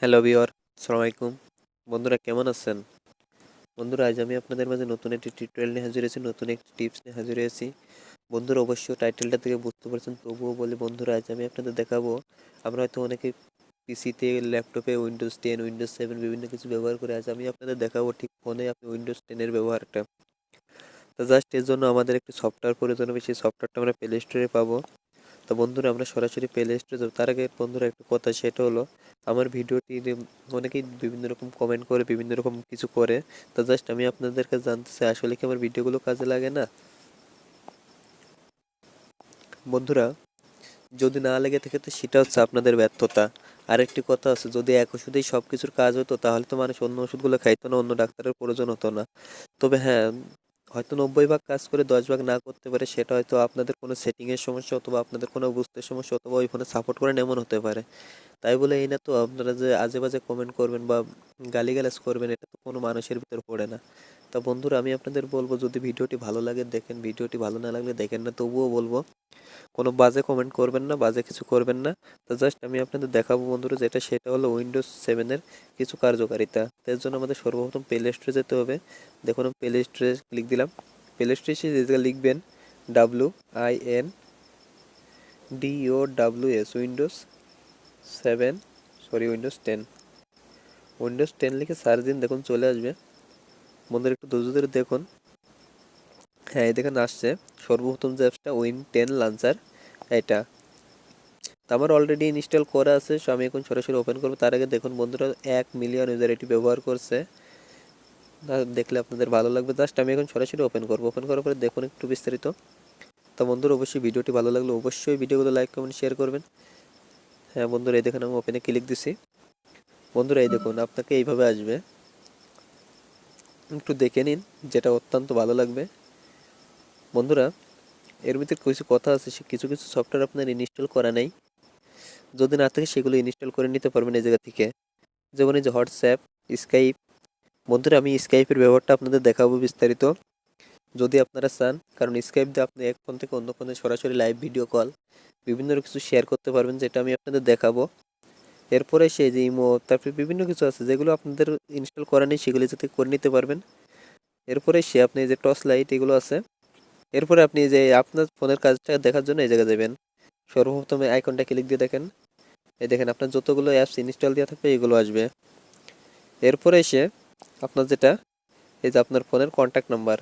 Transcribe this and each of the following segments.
Hello viewer, আসসালামু আলাইকুম। বন্ধুরা কেমন আছেন? বন্ধুরা আজ আমি আপনাদের মাঝে নতুন একটি টিউটোরিয়াল নিয়ে হাজির হয়েছি, নতুন একটি টিপস নিয়ে হাজির হয়েছি। বন্ধুরা অবশ্য টাইটেলটা থেকে বুঝতে পারছেন, তবুও বলি বন্ধুরা আজ আমি আপনাদের দেখাবো। আমরা হয়তো অনেকে পিসিতে, ল্যাপটপে উইন্ডোজ 10, উইন্ডোজ 7 বিভিন্ন কিছু ব্যবহার করে, আজ আমি আপনাদের দেখাবো ঠিক ফোনে আপনি উইন্ডোজ 10 এর ব্যবহারটা। তো জাস্ট এর জন্য আমাদের একটি সফটওয়্যার প্রয়োজন হবে, সেই সফটওয়্যারটা আমরা প্লে স্টোরে পাবো। তো বন্ধুরা আমরা সরাসরি প্লে স্টোরে যাবো। তার আগে বন্ধুরা একটা কথা, সেটা হলো আমার ভিডিওটি অনেকেই বিভিন্ন রকম কমেন্ট করে, বিভিন্ন রকম কিছু করে। তো জাস্ট আমি আপনাদের কাছে জানতে চাই, আসলে কি আমার ভিডিওগুলো কাজে লাগে না? বন্ধুরা যদি না লেগে থাকে তো সেটা হচ্ছে আপনাদের ব্যর্থতা। আরেকটি কথা আছে, যদি এক ওষুধেই সব কিছুর কাজ হতো তাহলে তো মানুষ অন্য ওষুধগুলো খাইতো না, অন্য ডাক্তারের প্রয়োজন হতো না। তবে হ্যাঁ, হয়তো 90 ভাগ কাজ করে 10 ভাগ না করতে পারে, সেটা হয়তো আপনাদের কোনো সেটিংয়ের সমস্যা, অথবা আপনাদের কোনো বুঝতে সমস্যা, অথবা ওই ফোনে সাপোর্ট করেন এমন হতে পারে। তাই বলে এই না তো আপনারা যে আজে বাজে কমেন্ট করবেন বা গালিগালাজ করবেন, এটা তো কোনো মানুষের ভিতর পড়ে না। তা বন্ধুরা আমি আপনাদের বলবো, যদি ভিডিওটি ভালো লাগে দেখেন, ভিডিওটি ভালো না লাগলে দেখেন না, তবুও বলবো কোনো বাজে কমেন্ট করবেন না, বাজে কিছু করবেন না। তো জাস্ট আমি আপনাদের দেখাবো বন্ধুরা, যেটা সেটা হলো উইন্ডোজ 7 এর কিছু কার্যকারিতা। তার জন্য আমাদের সর্বপ্রথম প্লে স্টোরে যেতে হবে। দেখুন আমি প্লে স্টোরে ক্লিক দিলাম। প্লে স্টোরে এসে যে জায়গায় লিখবেন WINDOWS, Windows 7, sorry Windows 10। Windows 10 লিখে সার্চ দিন, দেখুন চলে আসবে। বন্ধুরা একটু ধৈর্য ধরে দেখুন। হ্যাঁ, এই দেখেন আসছে। সর্বপ্রথম যে অ্যাপসটা উইন 10 লঞ্চার, এটা তো আমার অলরেডি ইনস্টল করা আছে। সো আমি এখন সরাসরি ওপেন করবো। তার আগে দেখুন বন্ধুরা 1 মিলিয়ন ইউজার এটি ব্যবহার করছে। দেখলে আপনাদের ভালো লাগবে। জাস্ট আমি এখন সরাসরি ওপেন করবো। ওপেন করার পরে দেখুন একটু বিস্তারিত। তো বন্ধুরা অবশ্যই ভিডিওটি ভালো লাগলে অবশ্যই ভিডিওগুলো লাইক কমেন্ট শেয়ার করবেন। হ্যাঁ বন্ধুরা এই দেখুন আমি ওপেনে ক্লিক দিছি। বন্ধুরা এই দেখুন আপনাকে এইভাবে আসবে, একটু দেখে নিন, যেটা অত্যন্ত ভালো লাগবে। বন্ধুরা এর ভিতরে কিছু কথা আছে, সে কিছু কিছু সফটওয়্যার আপনার ইনস্টল করা নেই। যদি না থাকে সেগুলো ইনস্টল করে নিতে পারবেন এই জায়গা থেকে। যেমন এই যে হোয়াটসঅ্যাপ, স্কাইপ। বন্ধুরা আমি স্কাইপের ব্যবহারটা আপনাদের দেখাবো বিস্তারিত, যদি আপনারা চান। কারণ স্কাইপ দিয়ে আপনি এক ফোন থেকে অন্য ফোনে সরাসরি লাইভ ভিডিও কল বিভিন্ন কিছু শেয়ার করতে পারবেন, যেটা আমি আপনাদের দেখাবো। এরপরে সেই যে ইমো, তারপরে বিভিন্ন কিছু আছে যেগুলো আপনাদের ইনস্টল করা নেই, সেগুলি যাতে করে নিতে পারবেন। এরপরে সে আপনি যে টর্চ লাইট এগুলো আছে। এরপরে আপনি যে আপনার ফোনের কাজটা দেখার জন্য এই জায়গায় যাবেন। সর্বপ্রথমে আইকনটা ক্লিক দিয়ে দেখেন, এই দেখেন আপনার যতগুলো অ্যাপস ইনস্টল দেওয়া থাকবে এগুলো আসবে। এরপরে এসে আপনার যেটা, এই যে আপনার ফোনের কন্ট্যাক্ট নাম্বার,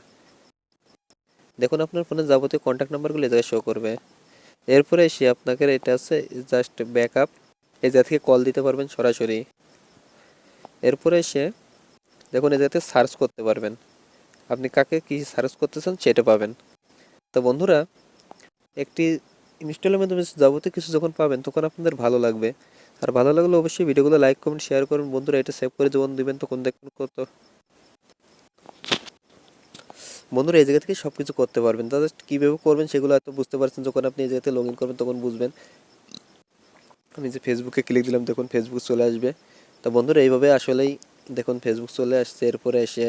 দেখুন আপনার ফোনের যাবতীয় কন্ট্যাক্ট নাম্বারগুলো এই জায়গায় শো করবে। এরপরে এসে আপনাকে এটা আছে জাস্ট ব্যাকআপ, এই জায়গা থেকে কল দিতে পারবেন সরাসরি। এরপরে এসে দেখুন এই জায়গাতে সার্চ করতে পারবেন, আপনি কাকে কি সার্চ করতেছেন সেটা পাবেন। তো বন্ধুরা একটি ইনস্টলের মাধ্যমে যাবতীয় কিছু যখন পাবেন তখন আপনাদের ভালো লাগবে। আর ভালো লাগলে অবশ্যই ভিডিওগুলো লাইক কমেন্ট শেয়ার করুন। বন্ধুরা এটা সেভ করে যখন দিবেন তখন দেখুন কত। বন্ধুরা এই জায়গা থেকে সব কিছু করতে পারবেন। তাহলে কীভাবে করবেন সেগুলো হয়তো বুঝতে পারছেন, যখন আপনি এই জায়গাতে লগ ইন করবেন তখন বুঝবেন। আমি যে ফেসবুকে ক্লিক দিলাম, দেখুন ফেসবুক চলে আসবে। তো বন্ধুরা এইভাবে আসলেই দেখুন ফেসবুক চলে আসছে। এরপরে এসে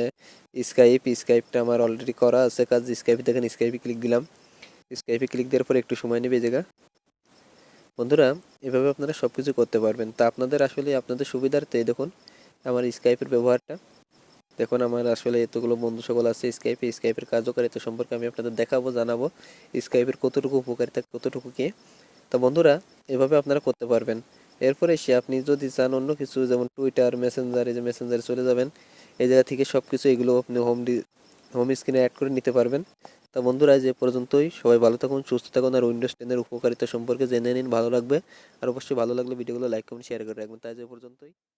স্কাইপটা আমার অলরেডি করা আছে কাজ। স্কাইপে দেখেন, স্কাইপে ক্লিক দিলাম। স্কাইপে ক্লিক দেওয়ার পরে একটু সময় নেবে এই জায়গা। বন্ধুরা এভাবে আপনারা সব কিছু করতে পারবেন। তা আপনাদের আসলে আপনাদের সুবিধার্থে দেখুন আমার স্কাইপের ব্যবহারটা দেখুন। আমার আসলে এতগুলো বন্ধু সকল আছে স্কাইপের কার্যকারিতা সম্পর্কে আমি আপনাদের দেখাবো, জানাবো স্কাইপের কতটুকু উপকারিতা, কতটুকু কি। তো বন্ধুরা এভাবে আপনারা করতে পারবেন। এরপরে সে আপনি যদি চান অন্য কিছু, যেমন টুইটার, মেসেঞ্জার, এই যে মেসেঞ্জারে চলে যাবেন। এই জায়গা থেকে সব কিছু এগুলো আপনি হোম স্ক্রিনে অ্যাড করে নিতে পারবেন। তা বন্ধুরা যে পর্যন্তই, সবাই ভালো থাকুন, সুস্থ থাকুন, আর উইন্ডোজ 10 এর উপকারিতা সম্পর্কে জেনে নিন, ভালো লাগবে। আর অবশ্যই ভালো লাগলে ভিডিওগুলো লাইক কমেন্ট শেয়ার করে রাখবেন। তাই যে পর্যন্তই।